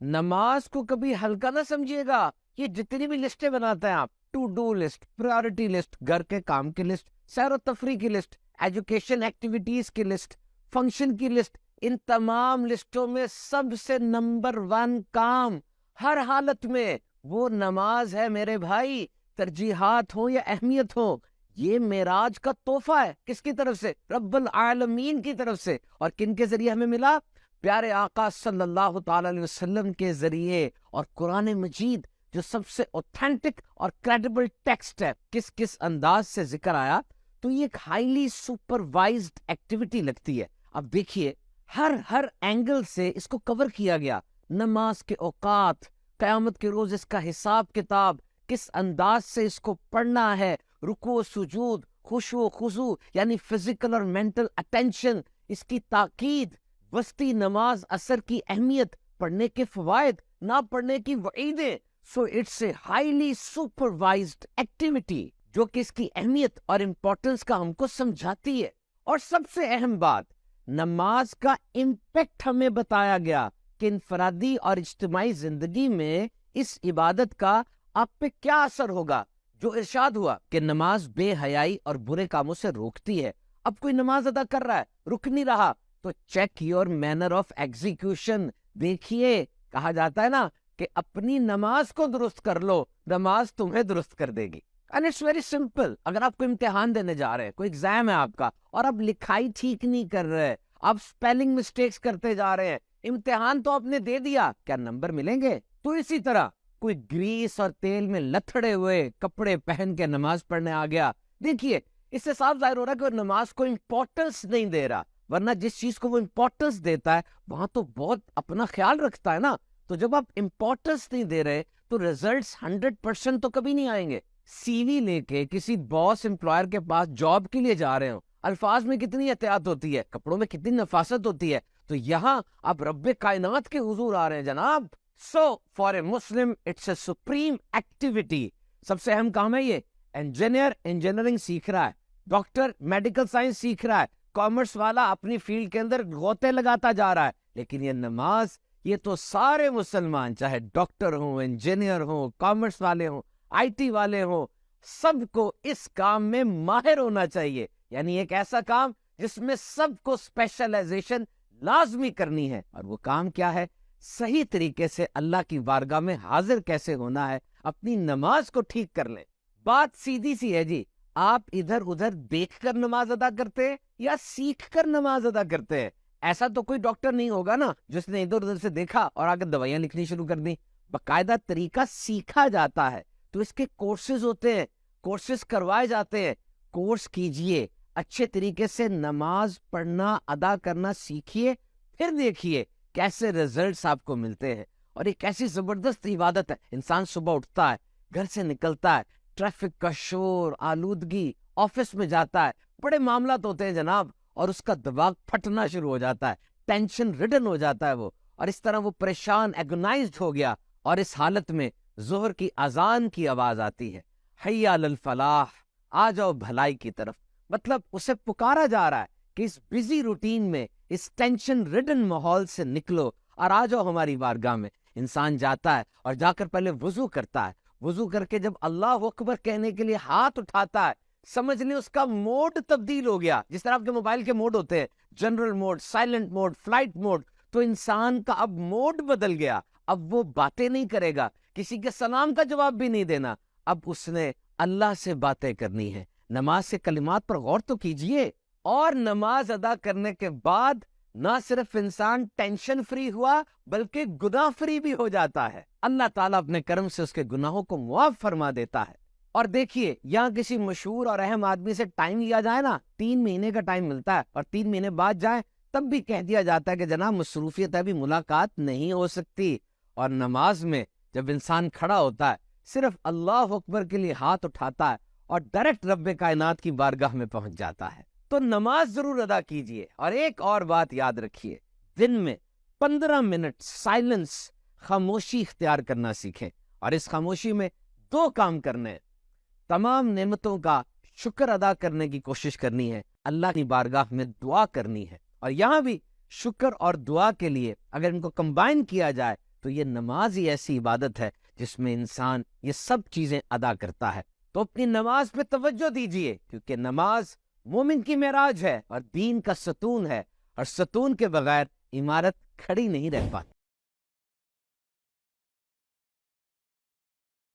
نماز کو کبھی ہلکا نہ سمجھیے گا. یہ جتنی بھی لسٹیں بناتے ہیں آپ، to do list, priority list, گھر کے کام کی لسٹ، سیر و تفریح کی لسٹ، ایجوکیشن ایکٹیویٹیز کی لسٹ، فنکشن کی لسٹ، ان تمام لسٹوں میں سب سے نمبر 1 کام ہر حالت میں وہ نماز ہے میرے بھائی. ترجیحات ہوں یا اہمیت ہو، یہ معراج کا تحفہ ہے. کس کی طرف سے؟ رب العالمین کی طرف سے. اور کن کے ذریعے ہمیں ملا؟ پیارے آقا صلی اللہ تعالی علیہ وسلم کے ذریعے. اور قرآن مجید جو سب سے اوتھینٹک اور کریڈیبل ٹیکسٹ ہے، کس کس انداز سے ذکر آیا، تو یہ ایک ہائیلی سپروائزڈ ایکٹیویٹی لگتی ہے. اب دیکھیے ہر اینگل سے اس کو کور کیا گیا. نماز کے اوقات، قیامت کے روز اس کا حساب کتاب، کس انداز سے اس کو پڑھنا ہے، رکوع و سجود، خشوع و خضوع یعنی فزیکل اور مینٹل اٹینشن، اس کی تاکید، وسطی نماز اثر کی اہمیت، پڑھنے کے فوائد، نہ پڑھنے کی وعیدیں. So it's a highly supervised activity جو کہ اس کی اہمیت اور امپورٹنس کا ہم کو سمجھاتی ہے. اور سب سے اہم بات، نماز کا امپیکٹ ہمیں بتایا گیا کہ انفرادی اور اجتماعی زندگی میں اس عبادت کا آپ پہ کیا اثر ہوگا. جو ارشاد ہوا کہ نماز بے حیائی اور برے کاموں سے روکتی ہے. اب کوئی نماز ادا کر رہا ہے، رک نہیں رہا، تو check your manner of execution. دیکھیے، کہا جاتا ہے نا کہ اپنی نماز کو درست کر لو، نماز تمہیں درست کر دے گی. And it's very simple. اگر آپ کو امتحان دینے جا رہے ہیں، کوئی ایگزام ہے آپ کا، اور آپ لکھائی ٹھیک نہیں کر رہے، آپ اسپیلنگ مسٹیکس کرتے جا رہے ہیں، امتحان تو آپ نے دے دیا، کیا نمبر ملیں گے؟ تو اسی طرح کوئی گریس اور تیل میں لتھڑے ہوئے کپڑے پہن کے نماز پڑھنے آ گیا، دیکھیے اس سے صاف ظاہر ہو رہا ہے کہ وہ نماز کو امپورٹنس نہیں دے رہا. ورنہ جس چیز کو وہ امپورٹنس دیتا ہے وہاں تو بہت اپنا خیال رکھتا ہے نا. تو جب آپ امپورٹنس نہیں دے رہے تو ریزلٹس 100% تو کبھی نہیں آئیں گے. سی وی لے کے کسی باس امپلائر کے پاس جاب کے لیے جا رہے ہوں، الفاظ میں کتنی احتیاط ہوتی ہے، کپڑوں میں کتنی نفاست ہوتی ہے. تو یہاں آپ رب کائنات کے حضور آ رہے ہیں جناب. So for a Muslim it's a supreme activity. سب سے اہم کام ہے یہ. انجینئر انجینئرنگ سیکھ رہا ہے، ڈاکٹر میڈیکل سائنس سیکھ رہا ہے، کامرس والا اپنی فیلڈ کے اندر غوطے لگاتا جا رہا ہے. لیکن یہ نماز، یہ تو سارے مسلمان، چاہے ڈاکٹر ہوں، انجینئر ہوں، کامرس والے ہوں، آئی ٹی والے ہوں، سب کو اس کام میں ماہر ہونا چاہیے. یعنی ایک ایسا کام جس میں سب کو اسپیشلائزیشن لازمی کرنی ہے. اور وہ کام کیا ہے؟ صحیح طریقے سے اللہ کی بارگاہ میں حاضر کیسے ہونا ہے، اپنی نماز کو ٹھیک کر لیں. بات سیدھی سی ہے جی. آپ ادھر ادھر دیکھ کر نماز ادا کرتے ہیں یا سیکھ کر نماز ادا کرتے ہیں؟ ایسا تو کوئی ڈاکٹر نہیں ہوگا نا جس نے ادھر ادھر سے دیکھا اور آگے دوائیاں لکھنی شروع کر دی. باقاعدہ طریقہ سیکھا جاتا ہے، تو اس کے کورسز ہوتے ہیں، کورسز کروائے جاتے ہیں. کورس کیجئے، اچھے طریقے سے نماز پڑھنا ادا کرنا سیکھیے، پھر دیکھیے کیسے ریزلٹس آپ کو ملتے ہیں. اور ایک ایسی زبردست عبادت ہے. انسان صبح اٹھتا ہے، گھر سے نکلتا ہے، ٹریفک کا شور، آلودگی، آفس میں جاتا ہے، بڑے معاملات ہوتے ہیں جناب، اور اس کا دماغ پھٹنا شروع ہو جاتا ہے، ٹینشن ریڈن ہو جاتا ہے وہ، اور اس طرح وہ پریشان، ایگونائزڈ ہو گیا. اور اس حالت میں ظہر کی اذان کی آواز آتی ہے، حی علی الفلاح، آ جاؤ بھلائی کی طرف. مطلب اسے پکارا جا رہا ہے کہ اس بزی روٹین میں، اس ٹینشن ریڈن ماحول سے نکلو اور آ جاؤ ہماری بارگاہ میں. انسان جاتا ہے اور جا کر پہلے وضو کرتا ہے. وضو کر کے جب اللہ اکبر کہنے کے لیے ہاتھ اٹھاتا ہے، سمجھ لیں اس کا موڈ تبدیل ہو گیا. جس طرح آپ کے موبائل کے موڈ ہوتے ہیں، general mode, silent mode, flight mode, تو انسان کا اب موڈ بدل گیا. اب وہ باتیں نہیں کرے گا، کسی کے سلام کا جواب بھی نہیں دینا. اب اس نے اللہ سے باتیں کرنی ہے. نماز کے کلمات پر غور تو کیجئے. اور نماز ادا کرنے کے بعد نہ صرف انسان ٹینشن فری ہوا بلکہ گناہ فری بھی ہو جاتا ہے. اللہ تعالیٰ اپنے کرم سے اس کے گناہوں کو معاف فرما دیتا ہے. اور دیکھیے، یہاں کسی مشہور اور اہم آدمی سے ٹائم لیا جائے نا، 3 مہینے کا ٹائم ملتا ہے، اور 3 مہینے بعد جائیں تب بھی کہہ دیا جاتا ہے کہ جناب مصروفیت ہے، ابھی ملاقات نہیں ہو سکتی. اور نماز میں جب انسان کھڑا ہوتا ہے، صرف اللہ اکبر کے لیے ہاتھ اٹھاتا ہے اور ڈائریکٹ رب کائنات کی بارگاہ میں پہنچ جاتا ہے. تو نماز ضرور ادا کیجئے. اور ایک اور بات یاد رکھیے، دن میں 15 منٹ سائلنس، خاموشی اختیار کرنا سیکھیں. اور اس خاموشی میں 2 کام کرنے ہیں. تمام نعمتوں کا شکر ادا کرنے کی کوشش کرنی ہے، اللہ کی بارگاہ میں دعا کرنی ہے. اور یہاں بھی شکر اور دعا کے لیے اگر ان کو کمبائن کیا جائے تو یہ نماز ہی ایسی عبادت ہے جس میں انسان یہ سب چیزیں ادا کرتا ہے. تو اپنی نماز پہ توجہ دیجئے، کیونکہ نماز مومن کی معراج ہے اور دین کا ستون ہے، اور ستون کے بغیر عمارت کھڑی نہیں رہ پاتی.